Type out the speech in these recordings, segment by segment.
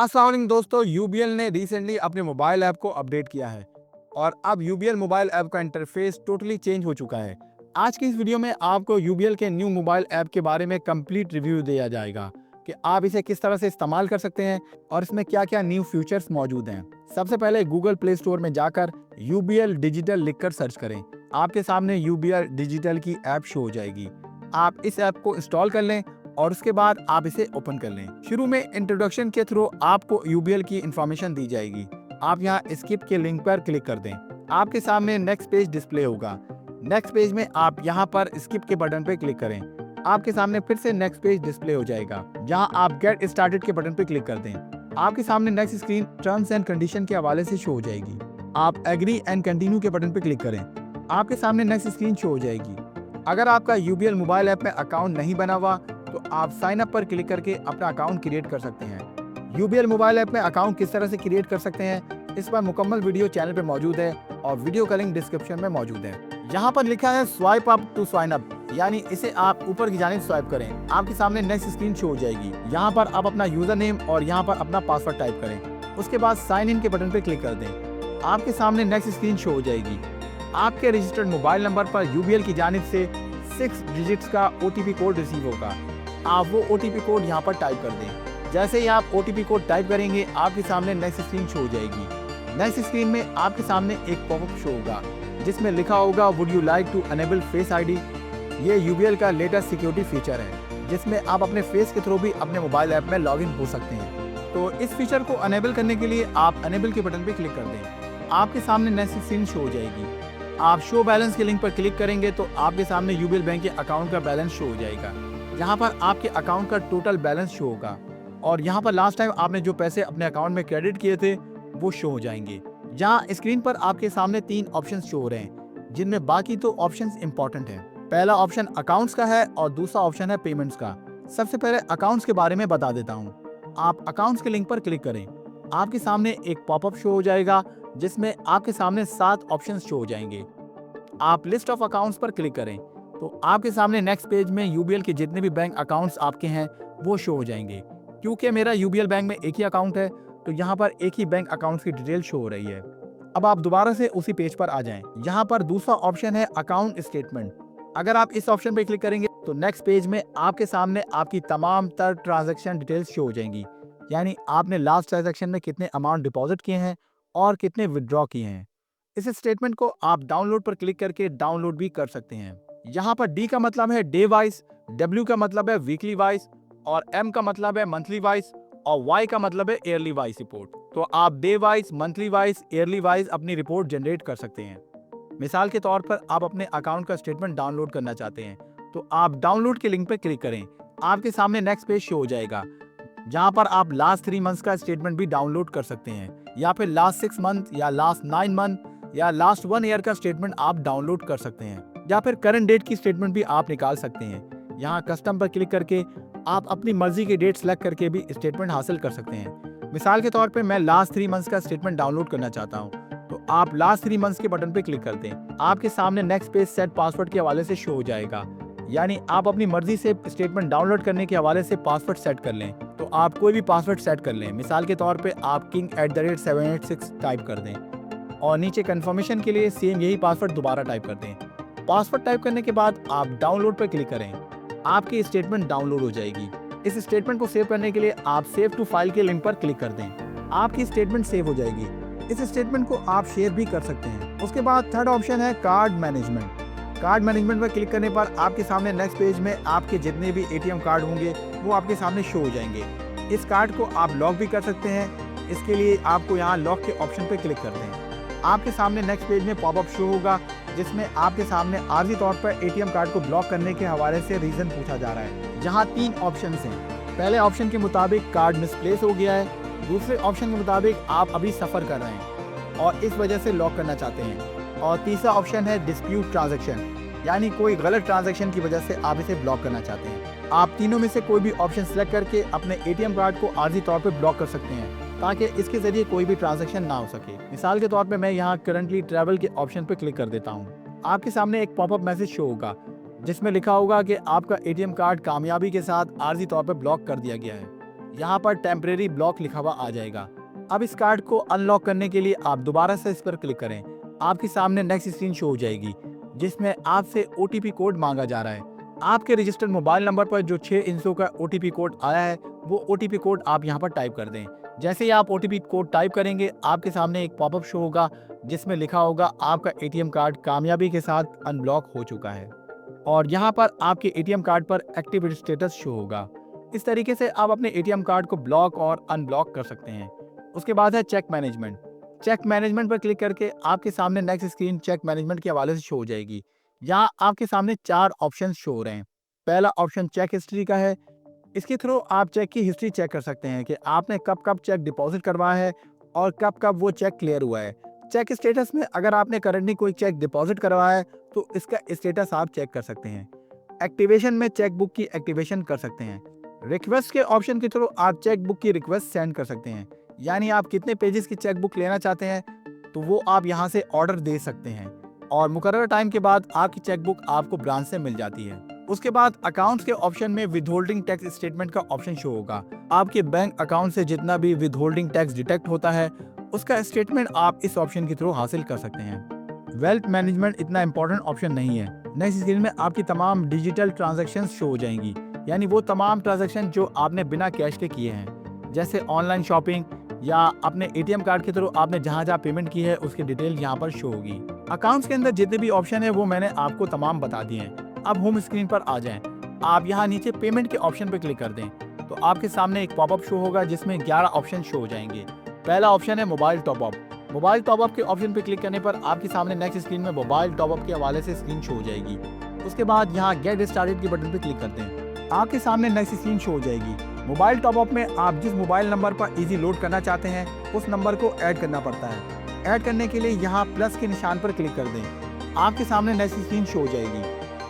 अस्सलाम वालेकुम दोस्तों, यूबीएल ने रिसेंटली अपने मोबाइल ऐप को अपडेट किया है और अब यूबीएल मोबाइल ऐप का इंटरफेस टोटली चेंज हो चुका है। आज की इस वीडियो में आपको यूबीएल के न्यू मोबाइल ऐप के बारे में कंप्लीट रिव्यू दिया जाएगा कि आप इसे किस तरह से इस्तेमाल कर सकते हैं और इसमें क्या क्या न्यू फीचर्स मौजूद हैं। सबसे पहले गूगल प्ले स्टोर में जाकर यूबीएल डिजिटल लिखकर सर्च करें। आपके सामने यूबीएल डिजिटल की ऐप शो हो जाएगी। आप इस ऐप को इंस्टॉल कर लें और उसके बाद आप इसे ओपन कर लें। शुरू में इंट्रोडक्शन के थ्रू आपको यूबीएल की इंफॉर्मेशन दी जाएगी। आप यहाँ स्किप के लिंक पर क्लिक कर दें। आपके सामने नेक्स्ट पेज डिस्प्ले होगा। नेक्स्ट पेज में आप यहाँ पर स्किप के बटन पर क्लिक करें। आपके सामने फिर से नेक्स्ट पेज डिस्प्ले हो जाएगा, जहाँ आप गेट स्टार्टेड के बटन पर क्लिक कर दें। आपके सामने next screen terms and condition के हवाले से शो हो जाएगी। आप एग्री एंड कंटिन्यू के बटन पर क्लिक करें। आपके सामने नेक्स्ट स्क्रीन शो हो जाएगी। अगर आपका यूबीएल मोबाइल ऐप में अकाउंट नहीं बना हुआ तो आप साइन अप पर क्लिक करके अपना अकाउंट क्रिएट कर सकते हैं। यूबीएल मोबाइल ऐप में अकाउंट किस तरह से क्रिएट कर सकते हैं, इस पर मुकम्मल वीडियो चैनल पे मौजूद है और वीडियो का लिंक डिस्क्रिप्शन में मौजूद है। यहाँ पर लिखा है swipe up to sign up, यानी इसे आप ऊपर की जानिब स्वाइप करें। आपके सामने नेक्स्ट स्क्रीन शो हो जाएगी। यहाँ पर आप अपना यूजर नेम और यहाँ पर अपना पासवर्ड टाइप करें। उसके बाद साइन इन के बटन पर क्लिक कर दें। आपके सामने नेक्स्ट स्क्रीन शो हो जाएगी। आपके रजिस्टर्ड मोबाइल नंबर पर यूबीएल की जानिब से 6 डिजिट्स का ओटीपी कोड रिसीव होगा। आप वो ओटीपी कोड यहाँ पर टाइप कर दें। जैसे ही आप ओटीपी कोड टाइप करेंगे, आपके सामने नेक्स्ट स्क्रीन शो हो जाएगी। नेक्स्ट स्क्रीन में आपके सामने एक पॉपअप शो होगा जिसमें लिखा होगा would you like to enable face ID. ये यूबीएल का लेटेस्ट सिक्योरिटी फीचर है जिसमें आप अपने फेस के थ्रू भी अपने मोबाइल ऐप में लॉगिन हो सकते हैं। तो इस फीचर को अनेबल करने के लिए आप अनेबल के बटन पर क्लिक कर दें। आपके सामने नेक्स्ट स्क्रीन शो हो जाएगी। आप शो बैलेंस के लिंक पर क्लिक करेंगे तो आपके सामने यूबीएल बैंक के अकाउंट का बैलेंस शो हो जाएगा। यहाँ पर आपके अकाउंट का टोटल बैलेंस शो होगा और यहाँ पर लास्ट टाइम आपने जो पैसे अपने अकाउंट में क्रेडिट किए थे वो शो हो जाएंगे। यहाँ स्क्रीन पर आपके सामने 3 ऑप्शंस शो हो रहे हैं, जिनमें बाकी तो ऑप्शंस इंपॉर्टेंट हैं। पहला ऑप्शन अकाउंट्स का है और दूसरा ऑप्शन है पेमेंट्स का। सबसे पहले अकाउंट्स के बारे में बता देता हूँ। आप अकाउंट्स के लिंक पर क्लिक करें। आपके सामने एक पॉपअप शो हो जाएगा जिसमें आपके सामने 7 ऑप्शन शो हो जाएंगे। आप लिस्ट ऑफ अकाउंट्स पर क्लिक करें तो आपके सामने नेक्स्ट पेज में यूबीएल के जितने भी बैंक अकाउंट्स आपके हैं वो शो हो जाएंगे। क्योंकि मेरा यूबीएल बैंक में एक ही अकाउंट है तो यहाँ पर एक ही बैंक अकाउंट्स की डिटेल शो हो रही है। अब आप दोबारा से उसी पेज पर आ जाएं। यहाँ पर दूसरा ऑप्शन है अकाउंट स्टेटमेंट। अगर आप इस ऑप्शन पर क्लिक करेंगे तो नेक्स्ट पेज में आपके सामने आपकी तमाम तर ट्रांजेक्शन डिटेल्स शो हो जाएंगी, यानी आपने लास्ट ट्रांजेक्शन में कितने अमाउंट डिपॉजिट किए हैं और कितने विदड्रॉ किए हैं। इस स्टेटमेंट को आप डाउनलोड पर क्लिक करके डाउनलोड भी कर सकते हैं। यहाँ पर डी का मतलब है डे वाइज, डब्ल्यू का मतलब है वीकली वाइज और एम का मतलब है मंथली वाइज और वाई का मतलब है ईयरली वाइज रिपोर्ट। तो आप day wise, monthly wise, yearly wise अपनी रिपोर्ट जनरेट कर सकते हैं। मिसाल के तौर पर आप अपने अकाउंट का स्टेटमेंट डाउनलोड करना चाहते हैं तो आप डाउनलोड के लिंक पर क्लिक करें। आपके सामने नेक्स्ट पेज शो हो जाएगा जहाँ पर आप लास्ट 3 मंथ्स का स्टेटमेंट भी डाउनलोड कर सकते हैं, या फिर लास्ट 6 मंथ या लास्ट 9 मंथ या लास्ट 1 ईयर का स्टेटमेंट आप डाउनलोड कर सकते हैं, या फिर करंट डेट की स्टेटमेंट भी आप निकाल सकते हैं। यहाँ कस्टम पर क्लिक करके आप अपनी मर्जी की डेट सेलेक्ट करके भी स्टेटमेंट हासिल कर सकते हैं। मिसाल के तौर पे मैं लास्ट 3 मंथ्स का स्टेटमेंट डाउनलोड करना चाहता हूँ तो आप लास्ट 3 मंथ्स के बटन पे क्लिक कर दें। आपके सामने नेक्स्ट पेज सेट पासवर्ड के हवाले से शो हो जाएगा, यानी आप अपनी मर्जी से स्टेटमेंट डाउनलोड करने के हवाले से पासवर्ड सेट कर लें। तो आप कोई भी पासवर्ड सेट कर लें। मिसाल के तौर पे आप king@786 टाइप कर दें और नीचे कंफर्मेशन के लिए सेम यही पासवर्ड दोबारा टाइप कर दें। पासवर्ड टाइप करने के बाद आप डाउनलोड पर क्लिक करें। आपकी स्टेटमेंट डाउनलोड हो जाएगी। इस स्टेटमेंट को सेव करने के लिए आप सेव टू फाइल के लिंक पर क्लिक कर दें। आपकी स्टेटमेंट सेव हो जाएगी। इस स्टेटमेंट को आप शेयर भी कर सकते हैं। उसके बाद थर्ड ऑप्शन है कार्ड मैनेजमेंट। कार्ड मैनेजमेंट पर क्लिक करने पर आपके सामने नेक्स्ट पेज में आपके जितने भी एटीएम कार्ड होंगे वो आपके सामने शो हो जाएंगे। इस कार्ड को आप लॉक भी कर सकते हैं। इसके लिए आपको यहाँ लॉक के ऑप्शन पर क्लिक कर दें। आपके सामने नेक्स्ट पेज में पॉपअप शो होगा जिसमें आपके सामने आर्जी तौर पर एटीएम कार्ड को ब्लॉक करने के हवाले से रीजन पूछा जा रहा है। जहां 3 ऑप्शन हैं। पहले ऑप्शन के मुताबिक कार्ड मिसप्लेस हो गया है, दूसरे ऑप्शन के मुताबिक आप अभी सफर कर रहे हैं और इस वजह से लॉक करना चाहते हैं, और तीसरा ऑप्शन है डिस्प्यूट ट्रांजैक्शन, यानी कोई गलत ट्रांजैक्शन की वजह से आप इसे ब्लॉक करना चाहते हैं। आप तीनों में से कोई भी ऑप्शन सेलेक्ट करके अपने एटीएम कार्ड को आर्जी तौर पर ब्लॉक कर सकते हैं ताकि इसके जरिए कोई भी ट्रांजैक्शन ना हो सके। मिसाल के तौर पे मैं यहाँ करंटली ट्रैवल के ऑप्शन पर क्लिक कर देता हूँ। आपके सामने एक पॉपअप मैसेज शो होगा जिसमें लिखा होगा कि आपका एटीएम कार्ड कामयाबी के साथ आर्जी तौर पर ब्लॉक कर दिया गया है। यहाँ पर टेम्परेरी ब्लॉक लिखा हुआ आ जाएगा। अब इस कार्ड को अनलॉक करने के लिए आप दोबारा से इस पर क्लिक करें। आपके सामने नेक्स्ट स्क्रीन शो हो जाएगी जिसमें आपसे OTP कोड मांगा जा रहा है। आपके रजिस्टर्ड मोबाइल नंबर पर जो 6 अंकों का OTP कोड आया है वो OTP कोड आप यहाँ पर टाइप कर दें। जैसे ही आप OTP कोड टाइप करेंगे आपके सामने एक पॉपअप शो होगा जिसमें लिखा होगा आपका ATM कार्ड कामयाबी के साथ अनब्लॉक हो चुका है और यहाँ पर आपके ATM कार्ड पर एक्टिव स्टेटस शो होगा। इस तरीके से आप अपने ATM कार्ड को ब्लॉक और अनब्लॉक कर सकते हैं। उसके बाद है चेक मैनेजमेंट। चेक मैनेजमेंट पर क्लिक करके आपके सामने नेक्स्ट स्क्रीन चेक मैनेजमेंट के हवाले से शो हो जाएगी। यहाँ आपके सामने 4 ऑप्शन शो हो रहे हैं। पहला ऑप्शन चेक हिस्ट्री का है। इसके थ्रू आप चेक की हिस्ट्री चेक कर सकते हैं कि आपने कब कब चेक डिपॉजिट करवाया है और कब कब वो चेक क्लियर हुआ है। चेक स्टेटस में अगर आपने करंटली कोई चेक डिपॉजिट करवाया है तो इसका स्टेटस आप चेक कर सकते हैं। एक्टिवेशन में चेक बुक की एक्टिवेशन कर सकते हैं। रिक्वेस्ट के ऑप्शन के थ्रू आप चेक बुक की रिक्वेस्ट सेंड कर सकते हैं, यानी आप कितने पेजेस की चेक बुक लेना चाहते हैं तो वो आप यहाँ से ऑर्डर दे सकते हैं और मुकर्रर टाइम के बाद आपकी चेक बुक आपको ब्रांच से मिल जाती है। उसके बाद अकाउंट्स के ऑप्शन में विदहोल्डिंग टैक्स स्टेटमेंट का ऑप्शन शो होगा। आपके बैंक अकाउंट से जितना भी विदहोल्डिंग टैक्स डिटेक्ट होता है उसका स्टेटमेंट आप इस ऑप्शन के थ्रू हासिल कर सकते हैं। वेल्थ मैनेजमेंट इतना इंपॉर्टेंट ऑप्शन नहीं है। नेक्स्ट स्क्रीन में आपकी तमाम डिजिटल ट्रांजैक्शन शो हो जाएंगी, यानी वो तमाम ट्रांजैक्शन जो आपने बिना कैश के किए हैं, जैसे ऑनलाइन शॉपिंग या अपने ATM कार्ड के थ्रू आपने जहां जहां पेमेंट की है उसकी डिटेल यहाँ पर शो होगी। अकाउंट्स के अंदर जितने भी ऑप्शन है वो मैंने आपको तमाम बता दिए हैं। अब होम स्क्रीन पर आ जाएं। आप यहाँ नीचे पेमेंट के ऑप्शन पर क्लिक कर दें तो आपके सामने एक पॉपअप शो होगा जिसमें 11 ऑप्शन शो हो जाएंगे। पहला ऑप्शन है मोबाइल टॉपअप। मोबाइल टॉपअप के ऑप्शन पर क्लिक करने पर आपके सामने नेक्स्ट स्क्रीन में मोबाइल टॉपअप के हवाले से स्क्रीन शो हो जाएगी। उसके बाद यहाँ गेट स्टार्टेड के बटन पर क्लिक करते हैं। आपके सामने नेक्स्ट स्क्रीन शो हो जाएगी। मोबाइल टॉपअप में आप जिस मोबाइल नंबर पर इजी लोड करना चाहते हैं उस नंबर को ऐड करना पड़ता है। ऐड करने के लिए यहाँ प्लस के निशान पर क्लिक कर दें। आपके सामने नेक्स्ट स्क्रीन शो हो जाएगी।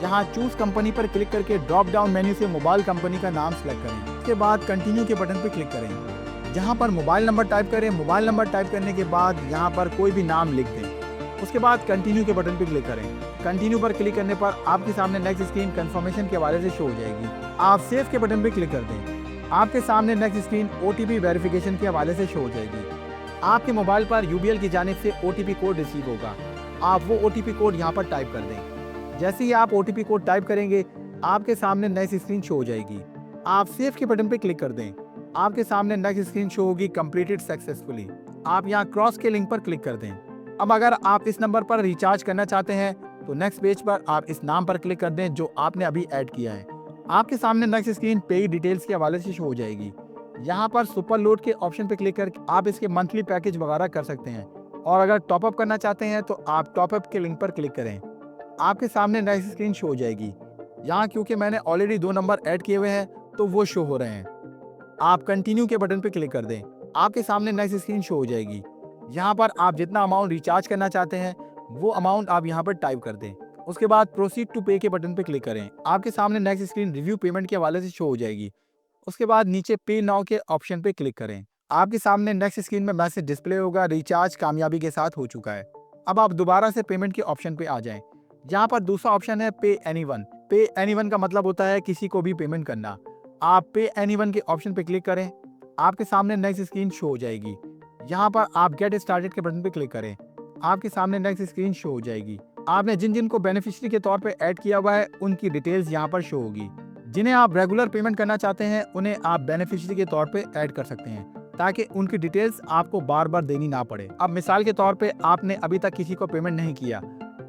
यहाँ चूज कंपनी पर क्लिक करके ड्रॉप डाउन मेन्यू से मोबाइल कंपनी का नाम सेलेक्ट करें। उसके बाद कंटिन्यू के बटन पर क्लिक करें। जहाँ पर मोबाइल नंबर टाइप करें। मोबाइल नंबर टाइप करने के बाद यहाँ पर कोई भी नाम लिख दें। उसके बाद कंटिन्यू के बटन पर क्लिक करें। कंटिन्यू पर क्लिक करने पर आपके सामने नेक्स्ट स्क्रीन कंफर्मेशन के हवाले से शो हो जाएगी। आप सेव के बटन पर क्लिक कर दें। आपके सामने नेक्स्ट स्क्रीन OTP वेरिफिकेशन के हवाले से शो हो जाएगी। आपके मोबाइल पर UBL की जानिब से OTP कोड रिसीव होगा। आप वो OTP कोड यहाँ पर टाइप कर दें। जैसे ही आप OTP कोड टाइप करेंगे आपके सामने नेक्स्ट स्क्रीन शो हो जाएगी। आप सेव के बटन पर क्लिक कर दें। आपके सामने नेक्स्ट स्क्रीन शो होगी कंप्लीटेड सक्सेसफुली। आप यहाँ क्रॉस के लिंक पर क्लिक कर दें। अब अगर आप इस नंबर पर रिचार्ज करना चाहते हैं तो नेक्स्ट पेज पर आप इस नाम पर क्लिक कर दें जो आपने अभी ऐड किया है। आपके सामने नेक्स्ट स्क्रीन पे डिटेल्स के हवाले से शो हो जाएगी। यहाँ पर सुपर लोड के ऑप्शन पर क्लिक करके आप इसके मंथली पैकेज वगैरह कर सकते हैं और अगर टॉपअप करना चाहते हैं तो आप टॉपअप के लिंक पर क्लिक करें। आपके सामने नेक्स्ट स्क्रीन शो हो जाएगी। यहाँ क्योंकि मैंने ऑलरेडी 2 नंबर ऐड किए हुए हैं तो वो शो हो रहे हैं। आप कंटिन्यू के बटन पर क्लिक कर दें। आपके सामने नेक्स्ट स्क्रीन शो हो जाएगी। यहाँ पर आप जितना अमाउंट रिचार्ज करना चाहते हैं वो अमाउंट आप यहाँ पर टाइप कर दें। उसके बाद प्रोसीड टू पे के बटन पर क्लिक करें। आपके सामने नेक्स्ट स्क्रीन रिव्यू पेमेंट के हवाले से शो हो जाएगी। उसके बाद नीचे पे नाउ के ऑप्शन पे क्लिक करें। आपके सामने नेक्स्ट स्क्रीन में मैसेज डिस्प्ले होगा, रिचार्ज कामयाबी के साथ हो चुका है। अब आप दोबारा से पेमेंट के ऑप्शन पे आ जाएं। यहाँ पर दूसरा ऑप्शन है पे एनीवन। पे एनीवन का मतलब होता है किसी को भी पेमेंट करना। आप पे एनीवन के ऑप्शन पे क्लिक करें। आपके सामने नेक्स्ट स्क्रीन शो हो जाएगी। यहाँ पर आप गेट स्टार्टेड के बटन पे क्लिक करें। आपके सामने नेक्स्ट स्क्रीन शो हो जाएगी। आपने जिन जिन को बेनिफिशियरी के तौर पे ऐड किया हुआ है उनकी डिटेल्स यहाँ पर शो होगी। जिन्हें आप रेगुलर पेमेंट करना चाहते हैं उन्हें आप बेनिफिशियरी के तौर पे ऐड कर सकते हैं ताकि उनकी डिटेल्स आपको बार बार देनी ना पड़े। अब मिसाल के तौर पे आपने अभी तक किसी को पेमेंट नहीं किया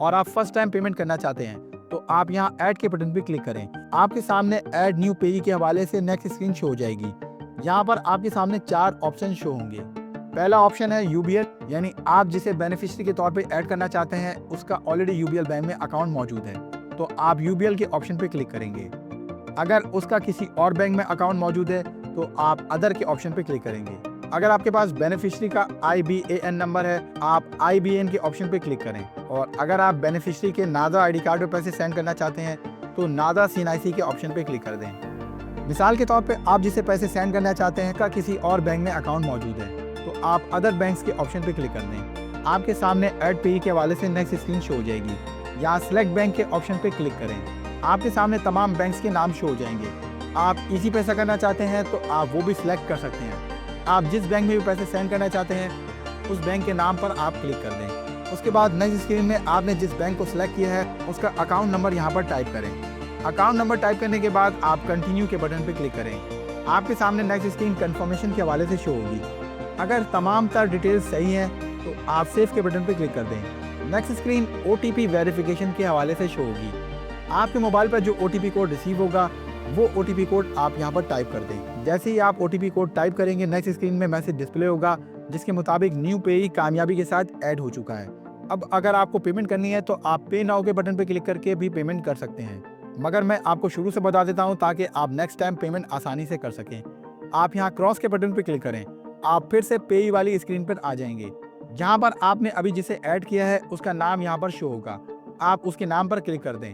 और आप फर्स्ट टाइम पेमेंट करना चाहते हैं तो आप यहाँ ऐड के बटन पे क्लिक करें। आपके सामने ऐड न्यू पेजी के हवाले से नेक्स्ट स्क्रीन शो हो जाएगी। यहाँ पर आपके सामने 4 ऑप्शन शो होंगे। पहला ऑप्शन है UBL, यानी आप जिसे बेनिफिशियरी के तौर पे ऐड करना चाहते हैं उसका ऑलरेडी UBL बैंक में अकाउंट मौजूद है तो आप UBL के ऑप्शन पे क्लिक करेंगे। अगर उसका किसी और बैंक में अकाउंट मौजूद है तो आप अदर के ऑप्शन पे क्लिक करेंगे। अगर आपके पास बेनिफिशियरी का IBAN नंबर है आप IBAN के ऑप्शन पे क्लिक करें और अगर आप बेनिफिशियरी के नादा ID कार्ड पे पैसे सेंड करना चाहते हैं तो नादा CNIC के ऑप्शन पे क्लिक कर दें। मिसाल के तौर पे आप जिसे पैसे सेंड करना चाहते हैं का किसी और बैंक में अकाउंट मौजूद है तो आप अदर बैंक्स के ऑप्शन पे क्लिक कर दें। आपके सामने ऐड पे के हवाले से नेक्स्ट स्क्रीन शो हो जाएगी। यहाँ सिलेक्ट बैंक के ऑप्शन पे क्लिक करें। आपके सामने तमाम बैंक्स के नाम शो हो जाएंगे। आप इजी पैसा करना चाहते हैं तो आप वो भी सिलेक्ट कर सकते हैं। आप जिस बैंक में भी पैसे सेंड करना चाहते हैं उस बैंक के नाम पर आप क्लिक कर दें। उसके बाद नेक्स्ट स्क्रीन में आपने जिस बैंक को सिलेक्ट किया है उसका अकाउंट नंबर यहाँ पर टाइप करें। अकाउंट नंबर टाइप करने के बाद आप कंटिन्यू के बटन पर क्लिक करें। आपके सामने नेक्स्ट स्क्रीन कंफर्मेशन के हवाले से शो होगी। अगर तमाम तर डिटेल्स सही हैं तो आप सेव के बटन पर क्लिक कर दें। नेक्स्ट स्क्रीन OTP वेरिफिकेशन के हवाले से शो होगी। आपके मोबाइल पर जो OTP कोड रिसीव होगा वो OTP कोड आप यहाँ पर टाइप कर दें। जैसे ही आप OTP कोड टाइप करेंगे नेक्स्ट स्क्रीन में मैसेज डिस्प्ले होगा जिसके मुताबिक न्यू पेई कामयाबी के साथ ऐड हो चुका है। अब अगर आपको पेमेंट करनी है तो आप पे नाउ के बटन पर क्लिक करके भी पेमेंट कर सकते हैं, मगर मैं आपको शुरू से बता देता हूँ ताकि आप नेक्स्ट टाइम पेमेंट आसानी से कर सकें। आप यहाँ क्रॉस के बटन पर क्लिक करें। आप फिर से पेई वाली स्क्रीन पर आ जाएंगे। जहाँ पर आपने अभी जिसे ऐड किया है उसका नाम यहाँ पर शो होगा। आप उसके नाम पर क्लिक कर दें।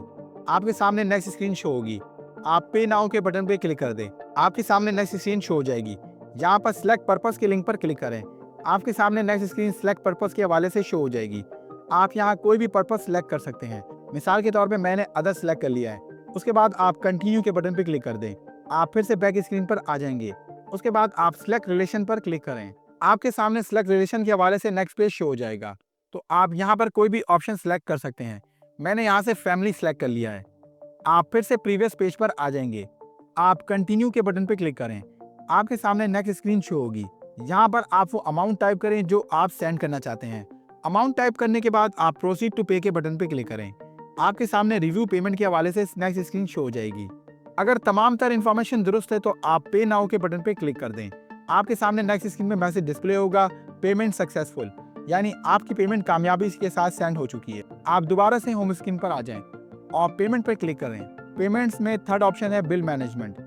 आपके सामने नेक्स्ट स्क्रीन शो होगी। आप पे नाउ के बटन पे क्लिक कर दें। आपके सामने नेक्स्ट स्क्रीन शो हो जाएगी। यहाँ पर सिलेक्ट पर्पस के लिंक पर क्लिक करें। आपके सामने नेक्स्ट स्क्रीन सिलेक्ट पर्पस के हवाले से शो हो जाएगी। आप यहाँ कोई भी पर्पस सिलेक्ट कर सकते हैं। मिसाल के तौर पे मैंने अदर सिलेक्ट कर लिया है। उसके बाद आप कंटिन्यू के बटन पे क्लिक कर दें। आप फिर से बैक स्क्रीन पर आ जाएंगे। उसके बाद आप सिलेक्ट रिलेशन पर क्लिक करें। आपके सामने सिलेक्ट रिलेशन के हवाले से नेक्स्ट पेज शो हो जाएगा। तो आप यहाँ पर कोई भी ऑप्शन सिलेक्ट कर सकते हैं। मैंने यहाँ से फैमिली सिलेक्ट कर लिया है। आप फिर से प्रीवियस पेज पर आ जाएंगे। आप कंटिन्यू के बटन पर क्लिक करें। आपके सामने नेक्स्ट स्क्रीन शो होगी। यहाँ पर आप वो अमाउंट टाइप करें जो आप सेंड करना चाहते हैं। अमाउंट टाइप करने के बाद आप प्रोसीड टू पे के बटन पर क्लिक करें। आपके सामने रिव्यू पेमेंट के हवाले से नेक्स्ट स्क्रीन शो हो जाएगी। अगर तमाम तर इन्फॉर्मेशन दुरुस्त है तो आप पे नाउ के बटन पर क्लिक कर दें। आपके सामने नेक्स्ट स्क्रीन में मैसेज डिस्प्ले होगा पेमेंट सक्सेसफुल, यानी आपकी पेमेंट कामयाबी के साथ सेंड हो चुकी है। आप दोबारा से होम स्क्रीन पर आ जाएं और पेमेंट पर क्लिक करें। पेमेंट्स में थर्ड ऑप्शन है बिल मैनेजमेंट।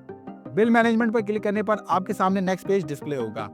बिल मैनेजमेंट पर क्लिक करने पर आपके सामने नेक्स्ट पेज डिस्प्ले होगा।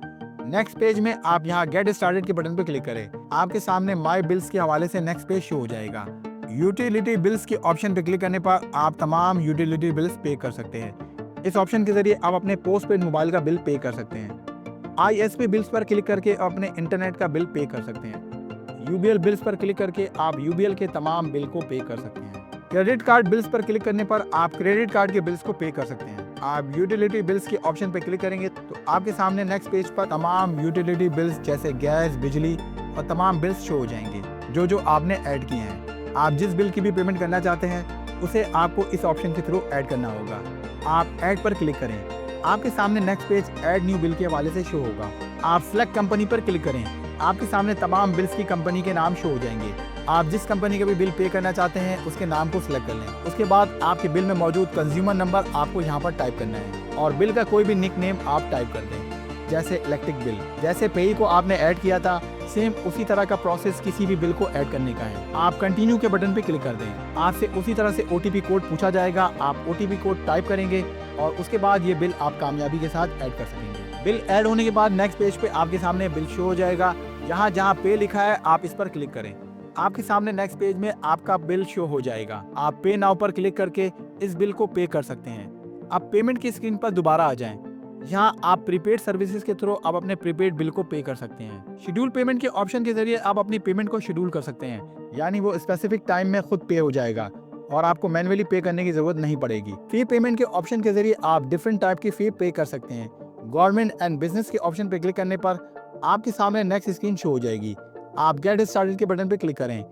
नेक्स्ट पेज में आप यहाँ गेट स्टार्टेड के बटन पर क्लिक करें। आपके सामने माई बिल्स के हवाले से नेक्स्ट पेज शो हो जाएगा। यूटिलिटी बिल्स के ऑप्शन पर क्लिक करने पर आप तमाम यूटिलिटी बिल्स पे कर सकते हैं। इस ऑप्शन के जरिए आप अपने पोस्ट पेड मोबाइल का बिल पे कर सकते हैं। ISP बिल्स पर क्लिक करके अपने इंटरनेट का बिल पे कर सकते हैं। UBL बिल्स पर क्लिक करके आप UBL के तमाम बिल को पे कर सकते हैं। क्रेडिट कार्ड बिल्स पर क्लिक करने पर आप क्रेडिट कार्ड के बिल्स को पे कर सकते हैं। आप यूटिलिटी बिल्स के ऑप्शन पर क्लिक करेंगे तो आपके सामने नेक्स्ट पेज पर तमाम यूटिलिटी बिल्स जैसे गैस, बिजली और तमाम बिल्स शो हो जाएंगे जो आपने ऐड किए हैं। आप जिस बिल की भी पेमेंट करना चाहते हैं उसे आपको इस ऑप्शन के थ्रू ऐड करना होगा। आप ऐड पर क्लिक करें। आपके सामने next page add new bill के हवाले से शो होगा। आप सिलेक्ट कंपनी पर क्लिक करें। आपके सामने तमाम बिल्स की कंपनी के नाम शो हो जाएंगे। आप जिस कंपनी का भी बिल पे करना चाहते हैं उसके नाम को सिलेक्ट कर लें। उसके बाद आपके बिल में मौजूद कंज्यूमर नंबर आपको यहाँ पर टाइप करना है और बिल का कोई भी निक नेम आप टाइप कर दें, जैसे इलेक्ट्रिक बिल। जैसे पेई को आपने ऐड किया था सेम उसी तरह का प्रोसेस किसी भी बिल को ऐड करने का है। आप कंटिन्यू के बटन पे क्लिक कर दें। आपसे उसी तरह से OTP कोड पूछा जाएगा। आप OTP कोड टाइप करेंगे और उसके बाद ये बिल आप कामयाबी के साथ ऐड कर सकेंगे। बिल ऐड होने के बाद नेक्स्ट पेज पे आपके सामने बिल शो हो जाएगा। यहाँ जहाँ पे लिखा है आप इस पर क्लिक करें। आपके सामने नेक्स्ट पेज में आपका बिल शो हो जाएगा। आप पे नाउ पर क्लिक करके इस बिल को पे कर सकते हैं। अब पेमेंट की स्क्रीन पर दोबारा आ जाएं। यहाँ आप प्रीपेड सर्विसेज के थ्रू आप अपने प्रीपेड बिल को पे कर सकते हैं। शेड्यूल पेमेंट के ऑप्शन के जरिए आप अपनी पेमेंट को शेड्यूल कर सकते हैं, यानी वो स्पेसिफिक टाइम में खुद पे हो जाएगा और आपको मैन्युअली पे करने की जरूरत नहीं पड़ेगी। फी पेमेंट के ऑप्शन के जरिए आप डिफरेंट टाइप की फी पे कर सकते हैं। गवर्नमेंट एंड बिजनेस के ऑप्शन पे क्लिक करने पर आपके सामने नेक्स्ट स्क्रीन शो हो जाएगी। आप गेट स्टार्टेड के बटन पे क्लिक करें।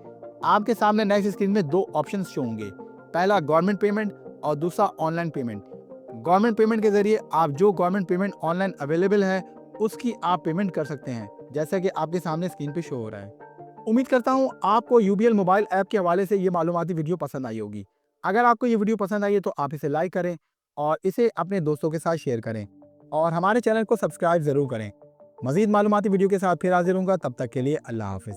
आपके सामने नेक्स्ट स्क्रीन में दो ऑप्शन शो होंगे, पहला गवर्नमेंट पेमेंट और दूसरा ऑनलाइन पेमेंट। गवर्नमेंट पेमेंट के जरिए आप जो गवर्नमेंट पेमेंट ऑनलाइन अवेलेबल है उसकी आप पेमेंट कर सकते हैं, जैसा कि आपके सामने स्क्रीन पे शो हो रहा है। उम्मीद करता हूं आपको UBL मोबाइल ऐप के हवाले से ये मालूमाती वीडियो पसंद आई होगी। अगर आपको ये वीडियो पसंद आई है तो आप इसे लाइक करें और इसे अपने दोस्तों के साथ शेयर करें और हमारे चैनल को सब्सक्राइब जरूर करें। मजीद मालूमाती वीडियो के साथ फिर हाजिर होऊंगा, तब तक के लिए अल्लाह हाफिज़।